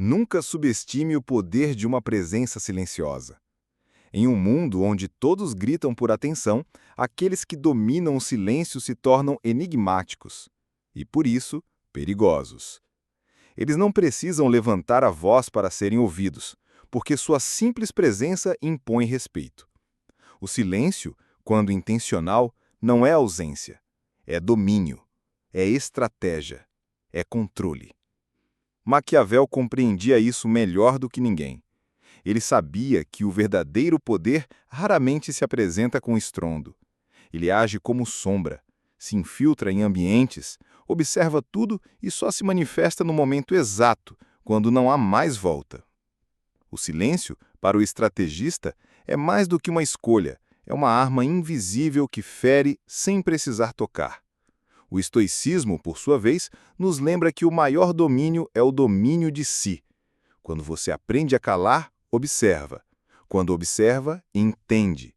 Nunca subestime o poder de uma presença silenciosa. Em um mundo onde todos gritam por atenção, aqueles que dominam o silêncio se tornam enigmáticos e, por isso, perigosos. Eles não precisam levantar a voz para serem ouvidos, porque sua simples presença impõe respeito. O silêncio, quando intencional, não é ausência, é domínio, é estratégia, é controle. Maquiavel compreendia isso melhor do que ninguém. Ele sabia que o verdadeiro poder raramente se apresenta com estrondo. Ele age como sombra, se infiltra em ambientes, observa tudo e só se manifesta no momento exato, quando não há mais volta. O silêncio, para o estrategista, é mais do que uma escolha, é uma arma invisível que fere sem precisar tocar. O estoicismo, por sua vez, nos lembra que o maior domínio é o domínio de si. Quando você aprende a calar, observa. Quando observa, entende.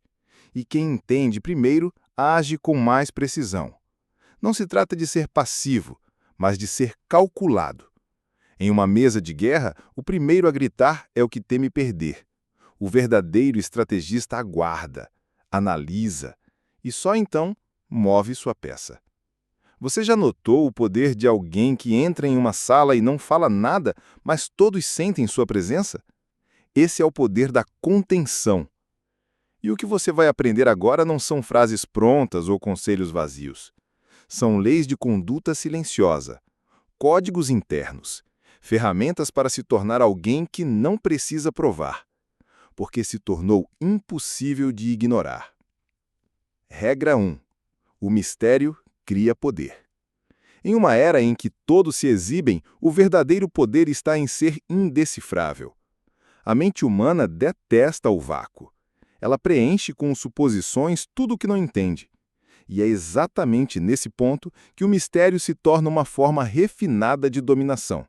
E quem entende primeiro, age com mais precisão. Não se trata de ser passivo, mas de ser calculado. Em uma mesa de guerra, o primeiro a gritar é o que teme perder. O verdadeiro estrategista aguarda, analisa e só então move sua peça. Você já notou o poder de alguém que entra em uma sala e não fala nada, mas todos sentem sua presença? Esse é o poder da contenção. E o que você vai aprender agora não são frases prontas ou conselhos vazios. São leis de conduta silenciosa, códigos internos, ferramentas para se tornar alguém que não precisa provar, porque se tornou impossível de ignorar. Regra 1. O mistério cria poder. Em uma era em que todos se exibem, o verdadeiro poder está em ser indecifrável. A mente humana detesta o vácuo. Ela preenche com suposições tudo o que não entende. E é exatamente nesse ponto que o mistério se torna uma forma refinada de dominação.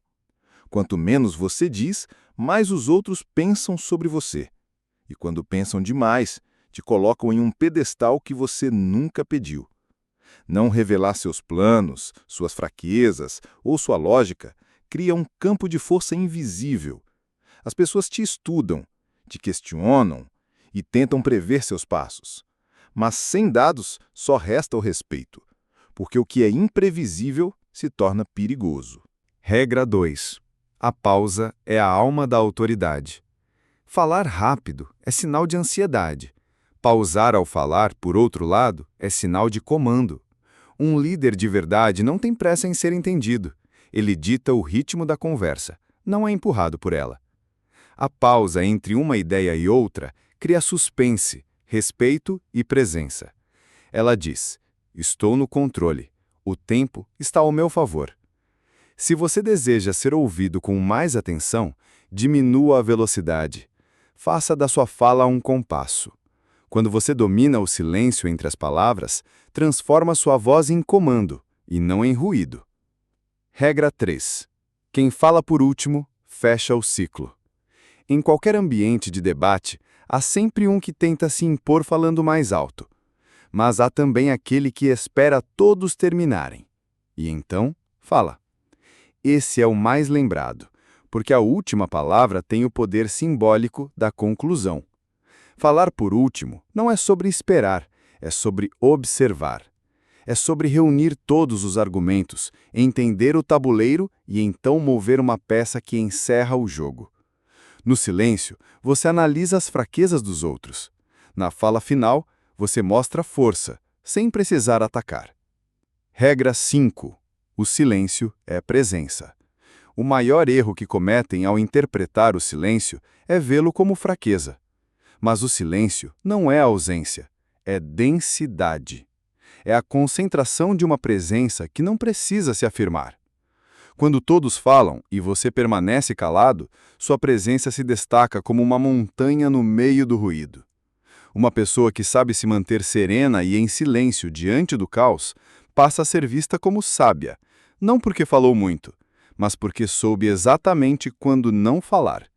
Quanto menos você diz, mais os outros pensam sobre você. E quando pensam demais, te colocam em um pedestal que você nunca pediu. Não revelar seus planos, suas fraquezas ou sua lógica cria um campo de força invisível. As pessoas te estudam, te questionam e tentam prever seus passos. Mas sem dados só resta o respeito, porque o que é imprevisível se torna perigoso. Regra 2. A pausa é a alma da autoridade. Falar rápido é sinal de ansiedade. Pausar ao falar, por outro lado, é sinal de comando. Um líder de verdade não tem pressa em ser entendido. Ele dita o ritmo da conversa, não é empurrado por ela. A pausa entre uma ideia e outra cria suspense, respeito e presença. Ela diz: estou no controle, o tempo está ao meu favor. Se você deseja ser ouvido com mais atenção, diminua a velocidade. Faça da sua fala um compasso. Quando você domina o silêncio entre as palavras, transforma sua voz em comando, e não em ruído. Regra 3. Quem fala por último, fecha o ciclo. Em qualquer ambiente de debate, há sempre um que tenta se impor falando mais alto. Mas há também aquele que espera todos terminarem. E então, fala. Esse é o mais lembrado, porque a última palavra tem o poder simbólico da conclusão. Falar por último não é sobre esperar, é sobre observar. É sobre reunir todos os argumentos, entender o tabuleiro e então mover uma peça que encerra o jogo. No silêncio, você analisa as fraquezas dos outros. Na fala final, você mostra força, sem precisar atacar. Regra 5. O silêncio é presença. O maior erro que cometem ao interpretar o silêncio é vê-lo como fraqueza. Mas o silêncio não é ausência, é densidade. É a concentração de uma presença que não precisa se afirmar. Quando todos falam e você permanece calado, sua presença se destaca como uma montanha no meio do ruído. Uma pessoa que sabe se manter serena e em silêncio diante do caos passa a ser vista como sábia, não porque falou muito, mas porque soube exatamente quando não falar.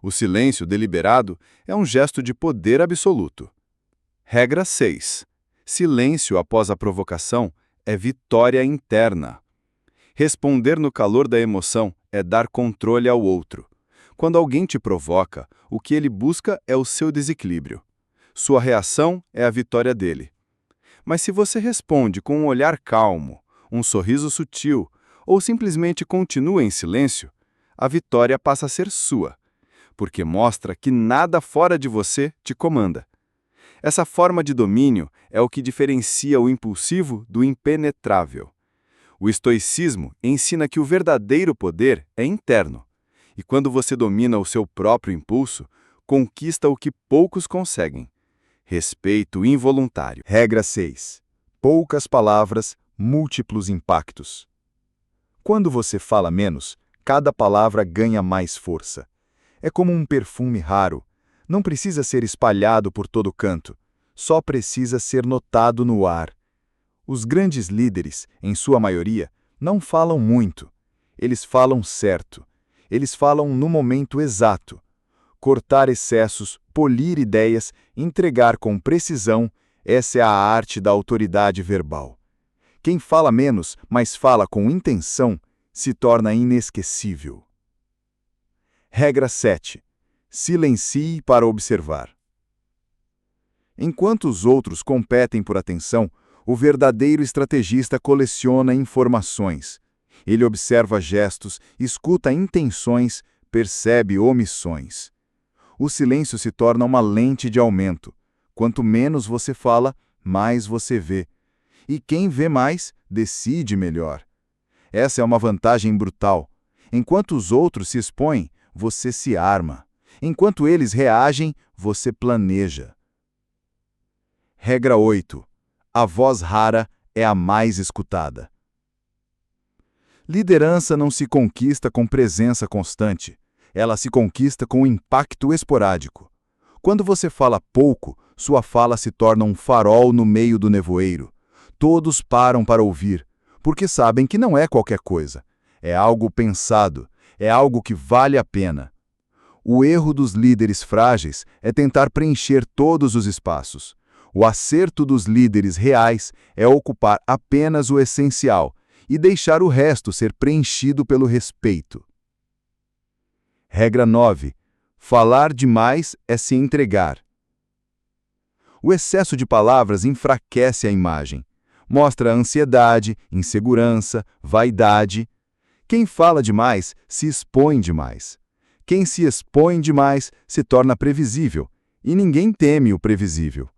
O silêncio deliberado é um gesto de poder absoluto. Regra 6. Silêncio após a provocação é vitória interna. Responder no calor da emoção é dar controle ao outro. Quando alguém te provoca, o que ele busca é o seu desequilíbrio. Sua reação é a vitória dele. Mas se você responde com um olhar calmo, um sorriso sutil, ou simplesmente continua em silêncio, a vitória passa a ser sua, porque mostra que nada fora de você te comanda. Essa forma de domínio é o que diferencia o impulsivo do impenetrável. O estoicismo ensina que o verdadeiro poder é interno, e quando você domina o seu próprio impulso, conquista o que poucos conseguem: respeito involuntário. Regra 6. Poucas palavras, múltiplos impactos. Quando você fala menos, cada palavra ganha mais força. É como um perfume raro. Não precisa ser espalhado por todo canto. Só precisa ser notado no ar. Os grandes líderes, em sua maioria, não falam muito. Eles falam certo. Eles falam no momento exato. Cortar excessos, polir ideias, entregar com precisão, essa é a arte da autoridade verbal. Quem fala menos, mas fala com intenção, se torna inesquecível. Regra 7. Silencie para observar. Enquanto os outros competem por atenção, o verdadeiro estrategista coleciona informações. Ele observa gestos, escuta intenções, percebe omissões. O silêncio se torna uma lente de aumento. Quanto menos você fala, mais você vê. E quem vê mais, decide melhor. Essa é uma vantagem brutal. Enquanto os outros se expõem, você se arma. Enquanto eles reagem, você planeja. Regra 8. A voz rara é a mais escutada. Liderança não se conquista com presença constante. Ela se conquista com impacto esporádico. Quando você fala pouco, sua fala se torna um farol no meio do nevoeiro. Todos param para ouvir, porque sabem que não é qualquer coisa. É algo pensado, é algo que vale a pena. O erro dos líderes frágeis é tentar preencher todos os espaços. O acerto dos líderes reais é ocupar apenas o essencial e deixar o resto ser preenchido pelo respeito. Regra 9. Falar demais é se entregar. O excesso de palavras enfraquece a imagem. Mostra ansiedade, insegurança, vaidade. Quem fala demais se expõe demais. Quem se expõe demais se torna previsível, e ninguém teme o previsível.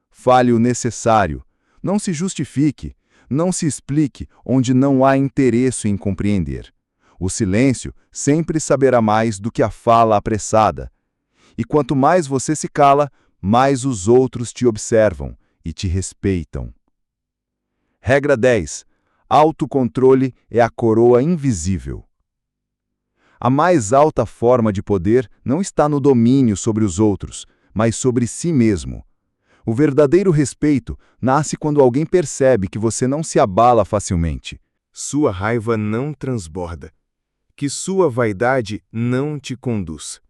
Fale o necessário. Não se justifique. Não se explique onde não há interesse em compreender. O silêncio sempre saberá mais do que a fala apressada. E quanto mais você se cala, mais os outros te observam e te respeitam. Regra 10. Autocontrole é a coroa invisível. A mais alta forma de poder não está no domínio sobre os outros, mas sobre si mesmo. O verdadeiro respeito nasce quando alguém percebe que você não se abala facilmente. Sua raiva não transborda. Que sua vaidade não te conduz.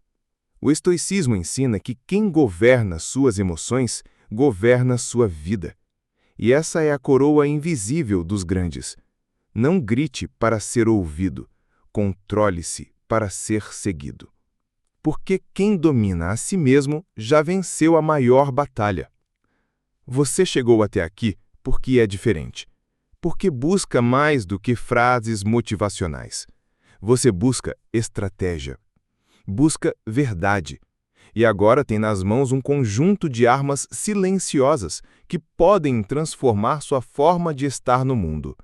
O estoicismo ensina que quem governa suas emoções, governa sua vida. E essa é a coroa invisível dos grandes. Não grite para ser ouvido. Controle-se para ser seguido. Porque quem domina a si mesmo já venceu a maior batalha. Você chegou até aqui porque é diferente. Porque busca mais do que frases motivacionais. Você busca estratégia. Busca verdade. E agora tem nas mãos um conjunto de armas silenciosas que podem transformar sua forma de estar no mundo.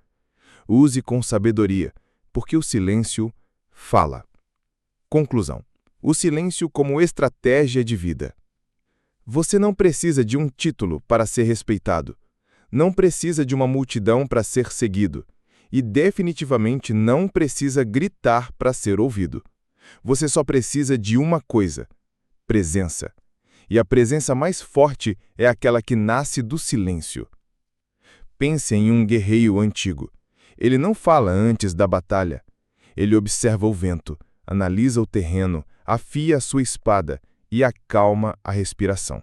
Use com sabedoria, porque o silêncio fala. Conclusão. O silêncio como estratégia de vida. Você não precisa de um título para ser respeitado. Não precisa de uma multidão para ser seguido. E definitivamente não precisa gritar para ser ouvido. Você só precisa de uma coisa: presença. E a presença mais forte é aquela que nasce do silêncio. Pense em um guerreiro antigo. Ele não fala antes da batalha. Ele observa o vento, analisa o terreno, afia a sua espada e acalma a respiração.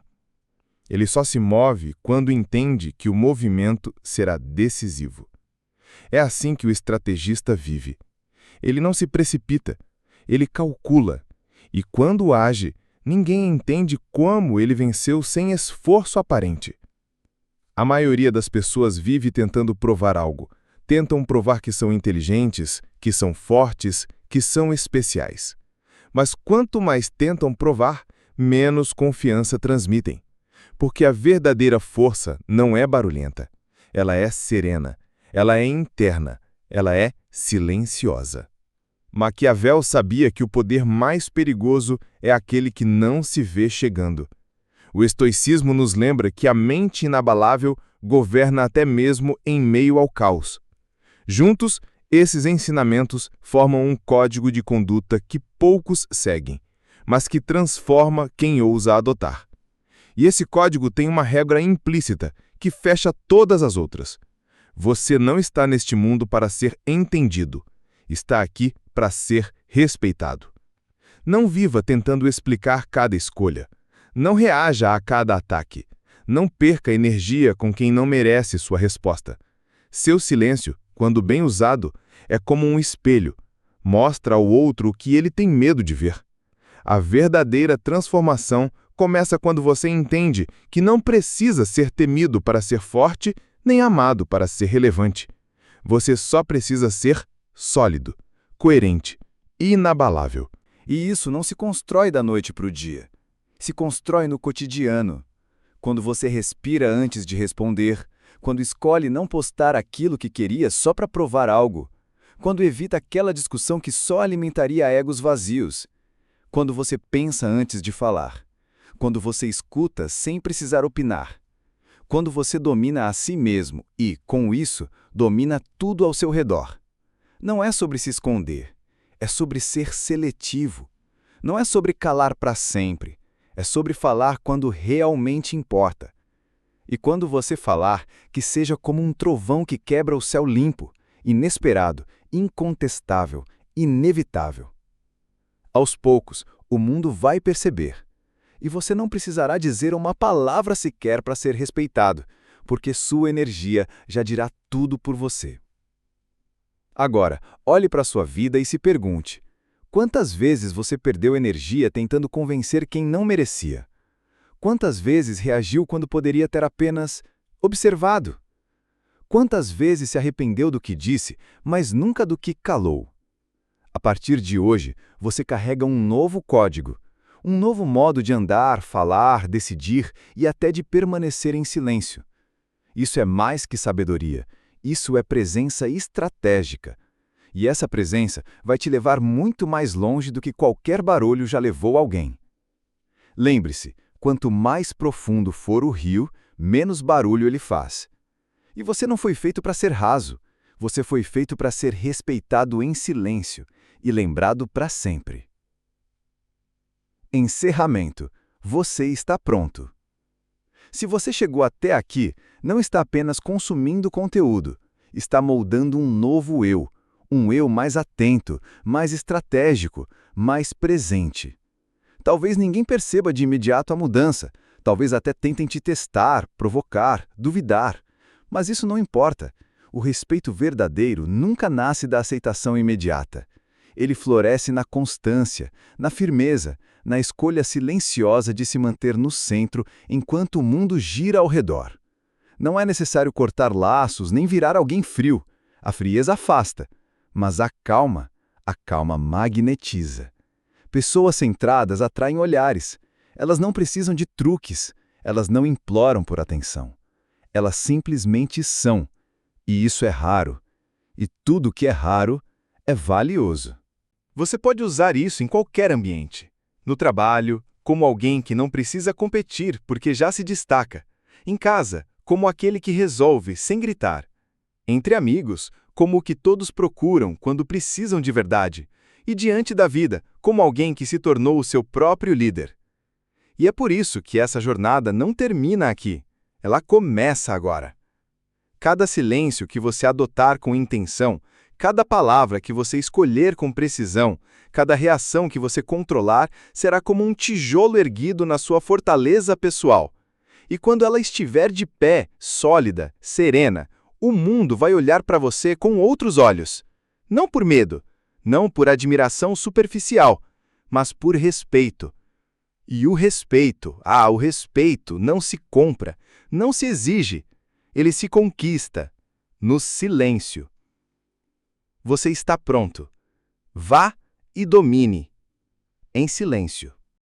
Ele só se move quando entende que o movimento será decisivo. É assim que o estrategista vive. Ele não se precipita, ele calcula. E quando age, ninguém entende como ele venceu sem esforço aparente. A maioria das pessoas vive tentando provar algo. Tentam provar que são inteligentes, que são fortes, que são especiais. Mas quanto mais tentam provar, menos confiança transmitem. Porque a verdadeira força não é barulhenta. Ela é serena, ela é interna, ela é silenciosa. Maquiavel sabia que o poder mais perigoso é aquele que não se vê chegando. O estoicismo nos lembra que a mente inabalável governa até mesmo em meio ao caos. Juntos, esses ensinamentos formam um código de conduta que poucos seguem, mas que transforma quem ousa adotar. E esse código tem uma regra implícita que fecha todas as outras. Você não está neste mundo para ser entendido. Está aqui para ser respeitado. Não viva tentando explicar cada escolha. Não reaja a cada ataque. Não perca energia com quem não merece sua resposta. Seu silêncio, quando bem usado, é como um espelho. Mostra ao outro o que ele tem medo de ver. A verdadeira transformação começa quando você entende que não precisa ser temido para ser forte, nem amado para ser relevante. Você só precisa ser sólido, coerente, inabalável. E isso não se constrói da noite para o dia. Se constrói no cotidiano. Quando você respira antes de responder, quando escolhe não postar aquilo que queria só para provar algo, quando evita aquela discussão que só alimentaria egos vazios, quando você pensa antes de falar, quando você escuta sem precisar opinar, quando você domina a si mesmo e, com isso, domina tudo ao seu redor. Não é sobre se esconder, é sobre ser seletivo. Não é sobre calar para sempre, é sobre falar quando realmente importa. E quando você falar, que seja como um trovão que quebra o céu limpo, inesperado, incontestável, inevitável. Aos poucos, o mundo vai perceber. E você não precisará dizer uma palavra sequer para ser respeitado, porque sua energia já dirá tudo por você. Agora, olhe para sua vida e se pergunte: quantas vezes você perdeu energia tentando convencer quem não merecia? Quantas vezes reagiu quando poderia ter apenas observado? Quantas vezes se arrependeu do que disse, mas nunca do que calou? A partir de hoje, você carrega um novo código, um novo modo de andar, falar, decidir e até de permanecer em silêncio. Isso é mais que sabedoria, isso é presença estratégica. E essa presença vai te levar muito mais longe do que qualquer barulho já levou alguém. Lembre-se, quanto mais profundo for o rio, menos barulho ele faz. E você não foi feito para ser raso, você foi feito para ser respeitado em silêncio e lembrado para sempre. Encerramento. Você está pronto. Se você chegou até aqui, não está apenas consumindo conteúdo, está moldando um novo eu, um eu mais atento, mais estratégico, mais presente. Talvez ninguém perceba de imediato a mudança, talvez até tentem te testar, provocar, duvidar, mas isso não importa. O respeito verdadeiro nunca nasce da aceitação imediata. Ele floresce na constância, na firmeza, na escolha silenciosa de se manter no centro enquanto o mundo gira ao redor. Não é necessário cortar laços nem virar alguém frio. A frieza afasta, mas a calma magnetiza. Pessoas centradas atraem olhares. Elas não precisam de truques, elas não imploram por atenção. Elas simplesmente são. E isso é raro. E tudo que é raro é valioso. Você pode usar isso em qualquer ambiente. No trabalho, como alguém que não precisa competir porque já se destaca. Em casa, como aquele que resolve sem gritar. Entre amigos, como o que todos procuram quando precisam de verdade. E diante da vida, como alguém que se tornou o seu próprio líder. E é por isso que essa jornada não termina aqui. Ela começa agora. Cada silêncio que você adotar com intenção, cada palavra que você escolher com precisão, cada reação que você controlar, será como um tijolo erguido na sua fortaleza pessoal. E quando ela estiver de pé, sólida, serena, o mundo vai olhar para você com outros olhos. Não por medo, não por admiração superficial, mas por respeito. E o respeito não se compra, não se exige, ele se conquista, no silêncio. Você está pronto. Vá e domine, em silêncio.